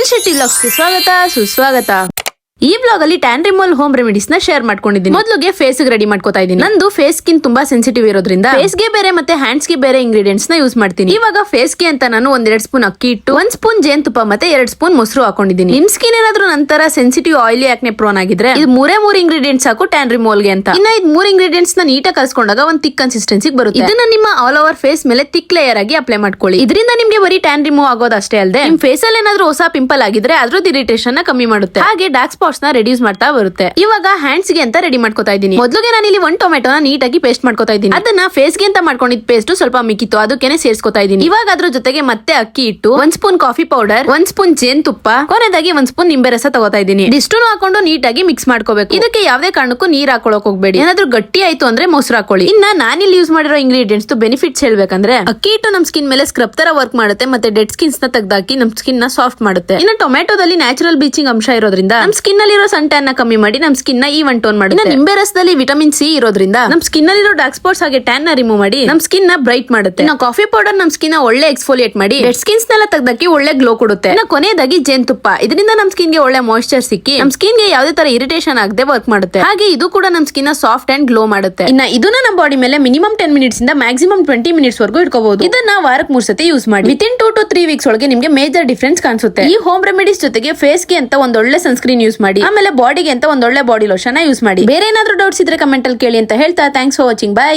Sunil Shetty vlogs ಗೆ ಸ್ವಾಗತ ಸುಸ್ವಾಗತ. ಈ ಬ್ಲಾಗ್ ಅಲ್ಲಿ ಟ್ಯಾನ್ ರಿಮೂವಲ್ ಹೋಮ್ ರೆಮಿಡೀಸ್ ನ ಶೇರ್ ಮಾಡ್ಕೊಂಡಿದ್ದೀನಿ. ಮೊದಲಿಗೆ ಫೇಸ್ ರೆಡಿ ಮಾಡ್ಕೋತಾ ಇದ್ದೀನಿ. ನಂದು ಫೇಸ್ ಸ್ಕಿನ್ ತುಂಬಾ ಸೆನ್ಸಿಟಿವ್ ಇರೋದ್ರಿಂದ ಫೇಸ್ ಗೆ ಬೇರೆ ಮತ್ತೆ ಹ್ಯಾಂಡ್ಸ್ ಗೆ ಬೇರೆ ಇಂಗ್ರೀಡಿಯೆಂಟ್ಸ್ ನ ಯೂಸ್ ಮಾಡ್ತೀನಿ. ಇವಾಗ ಫೇಸ್ ಗೆ ಅಂತ ನಾನು 1-2 ಸ್ಪೂನ್ ಅಕ್ಕಿ ಹಿಟ್ಟು, 1 ಸ್ಪೂನ್ ಜೇನುತುಪ್ಪ ಮತ್ತೆ 2 ಸ್ಪೂನ್ ಮೊಸರು ಹಾಕೊಂಡಿದ್ದೀನಿ. ನಿಮ್ ಸ್ಕಿನ್ ಏನಾದ್ರೂ ನಂತರ ಸೆನ್ಸಿಟಿವ್ ಆಯಿಲಿ ಆಕ್ನೆ ಪ್ರೋನ್ ಆಗಿದ್ರೆ ಇದು ಮೂರೇ ಇಂಗ್ರೀಡಿಯೆಂಟ್ಸ್ ಸಾಕು ಟ್ಯಾನ್ ರಿಮೂವಲ್ ಗೆ ಅಂತ. ಇನ್ನ ಇದು 3 ಇಂಗ್ರೀಡಿಯೆಂಟ್ಸ್ ನ ನೀಟಾಗಿ ಕಲ್ಸ್ಕೊಂಡಾಗ ಒಂದು ಥಿಕ್ ಕನ್ಸಿಸ್ಟೆನ್ಸಿ ಬರುತ್ತೆ. ಇದನ್ನ ನಿಮ್ಮ ಆಲ್ ಓವರ್ ಫೇಸ್ ಮೇಲೆ ಥಿಕ್ ಲೇಯರ್ ಆಗಿ ಅಪ್ಲೈ ಮಾಡ್ಕೊಳ್ಳಿ. ಇದರಿಂದ ನಿಮ್ಗೆ ಬರೀ ಟ್ಯಾನ್ ರಿಮೂವ್ ಆಗೋದಷ್ಟೇ ಅಲ್ಲದೆ ನಿಮ್ ಫೇಸ್ ಅಲ್ಲಿ ಏನಾದ್ರೂ ಹೊಸ ಪಿಂಪಲ್ ಆಗಿದ್ರೆ ಅದ್ರದ್ದು ಇರಿಟೇಷನ್ ನ ಕಮ್ಮಿ ಮಾಡುತ್ತೆ. ಹಾಗೆ ಡಾರ್ಕ್ ಸ್ಪಾಟ್ಸ್ ನ ರೆಡ್ಯೂಸ್ ಮಾಡ್ತಾ ಬರುತ್ತೆ. ಇವಾಗ ಹ್ಯಾಂಡ್ಸ್ ಗೆ ಅಂತ ರೆಡಿ ಮಾಡ್ಕೋತಾ ಇದ್ದೀನಿ. ಮೊದಲಿಗೆ ನಾನು ಇಲ್ಲಿ 1 ಟೊಮೆಟೋನ ನೀಟಾಗಿ ಪೇಸ್ಟ್ ಮಾಡ್ಕೋತಾ ಇದ್ದೀನಿ. ಅದನ್ನ ಫೇಸ್ ಗೆ ಅಂತ ಮಾಡ್ಕೊಂಡಿದ್ ಪೇಸ್ಟ್ ಸ್ವಲ್ಪ ಮಿಕ್ಕಿತ್ತು, ಅದಕ್ಕೆ ಸೇರ್ಸ್ಕೊತಾ ಇದ್ದೀನಿ. ಇವಾಗ ಅದ್ರ ಜೊತೆಗೆ ಮತ್ತೆ ಅಕ್ಕಿ ಹಿಟ್ಟು, 1 ಸ್ಪೂನ್ ಕಾಫಿ ಪೌಡರ್, 1 ಸ್ಪೂನ್ ಜೇನುತುಪ್ಪ, ಕೊನೆದಾಗಿ 1 ಸ್ಪೂನ್ ನಿಂಬೆ ರಸ ತಗೋತಾ ಇದ್ದೀನಿ. ಇಷ್ಟನ್ನು ಹಾಕೊಂಡು ನೀಟಾಗಿ ಮಿಕ್ಸ್ ಮಾಡ್ಕೋಬೇಕು. ಇದಕ್ಕೆ ಯಾವುದೇ ಕಾರಣಕ್ಕೂ ನೀರ್ ಹಾಕೊಳಕ್ ಹೋಗ್ಬೇಡಿ. ಏನಾದ್ರೂ ಗಟ್ಟಿ ಆಯ್ತು ಅಂದ್ರೆ ಮೊಸರು ಹಾಕೊಳ್ಳಿ. ಇನ್ನ ನಾನಿಲ್ಲಿ ಯೂಸ್ ಮಾಡಿರೋ ಇಂಗ್ರೀಡಿಯೆಂಟ್ಸ್ ಬೆನಿಫಿಟ್ಸ್ ಹೇಳ್ಬೇಕಂದ್ರೆ ಅಕ್ಕಿ ಹಿಟ್ಟು ನಮ್ ಸ್ಕಿನ್ ಮೇಲೆ ಸ್ಕ್ರಬ್ ತರ ವರ್ಕ್ ಮಾಡುತ್ತೆ ಮತ್ತೆ ಡೆಡ್ ಸ್ಕಿನ್ಸ್ ನ ತೆಗ್ದಾಕಿ ನಮ್ ಸ್ಕಿನ್ ನ ಸಾಫ್ಟ್ ಮಾಡುತ್ತೆ. ಇನ್ನು ಟೊಮೆಟೋದಲ್ಲಿ ನ್ಯಾಚುರಲ್ ಬ್ಲೀಚಿಂಗ್ ಅಂಶ ಇರೋದ್ರಿಂದ ನಮ್ ಸ್ಕಿನ್ ಅಲ್ಲಿರೋ ಸನ್ ಟ್ಯಾನ್ ನ ಕಮ್ಮಿ ಮಾಡಿ ನಮ್ ಸ್ಕಿನ್ ನ ಈವನ್ ಟೋನ್ ಮಾಡುತ್ತೆ. ನಿಂಬೆ ರಸದಲ್ಲಿ ವಿಟಮಿನ್ ಸಿ ಇರೋದ್ರಿಂದ ನಮ್ ಸ್ಕಿನ್ ಅಲ್ಲಿರೋ ಡಾರ್ಕ್ ಸ್ಪಾಟ್ಸ್ ಹಾಗೆ ಟ್ಯಾನ್ ನ ರಿಮೂವ್ ಮಾಡಿ ನಮ್ ಸ್ಕಿನ್ ನ ಬ್ರೈಟ್ ಮಾಡುತ್ತೆ. ಇನ್ನು ಕಾಫಿ ಪೌಡರ್ ನಮ್ ಸ್ಕಿನ್ ನ ಒಳ್ಳೆ ಎಕ್ಸ್ಫೋಲಿಯೇಟ್ ಮಾಡಿ ಡೆಡ್ ಸ್ಕಿನ್ಸ್ ನೆಲ್ಲ ತೆಗ್ದಾಕಿ ಒಳ್ಳೆ ಗ್ಲೋ ಕೊಡುತ್ತೆ. ಇನ್ನು ಕೊನೆಯದಾಗಿ ಜೇನುತುಪ್ಪ, ಇದರಿಂದ ನಮ್ ಸ್ಕಿನ್ ಗೆ ಒಳ್ಳೆ ಮಾಯಿಶ್ಚರ್ ಸಿಕ್ಕಿ ನಮ್ ಸ್ಕಿನ್ ಗೆ ಯಾವುದೇ ತರ ಇರಿಟೇಷನ್ ಆಗದೆ ವರ್ಕ್ ಮಾಡುತ್ತೆ. ಹಾಗೆ ಇದು ಕೂಡ ನಮ್ ಸ್ಕಿನ್ ನ ಸಾಫ್ಟ್ ಅಂಡ್ ಗ್ಲೋ ಮಾಡುತ್ತೆ. ಇನ್ನ ಇದನ್ನ ನಮ್ ಬಾಡಿ ಮೇಲೆ ಮಿನಿಮಮ್ 10 ಮಿನಿಟ್ಸ್ ಇಂದ ಮ್ಯಾಕ್ಸಿಮಮ್ 20 ಮಿನಿಟ್ಸ್ ವರೆಗೂ ಇಟ್ಕೋಬಹುದು. ಇದನ್ನ ವಾರಕ್ಕೆ 3 ಸತಿ ಯೂಸ್ ಮಾಡಿ. ವಿತಿನ್ 2 to 3 ವೀಕ್ಸ್ ಒಳಗೆ ನಿಮ್ಗೆ ಮೇಜರ್ ಡಿಫರೆನ್ಸ್ ಕಾಣಿಸುತ್ತೆ. ಈ ಹೋಮ್ ರೆಮಿಡೀಸ್ ಜೊತೆಗೆ ಫೇಸ್ ಗೆ ಅಂತ ಒಂದೊಳ್ಳೆ ಸನ್ಸ್ಕ್ರೀನ್ ಯೂಸ್ ಮಾಡಿ, ಆಮೇಲೆ ಬಾಡಿಗೆ ಅಂತ ಒಂದೊಳ್ಳೆ ಬಾಡಿ ಲೋಷನ್ ಯೂಸ್ ಮಾಡಿ. ಬೇರೆ ಏನಾದ್ರೂ ಡೌಟ್ಸ್ ಇದ್ರೆ ಕಮೆಂಟ್ ಅಲ್ಲಿ ಕೇಳಿ ಅಂತ ಹೇಳ್ತಾ ಥ್ಯಾಂಕ್ಸ್ ಫಾರ್ ವಾಚಿಂಗ್. ಬೈ.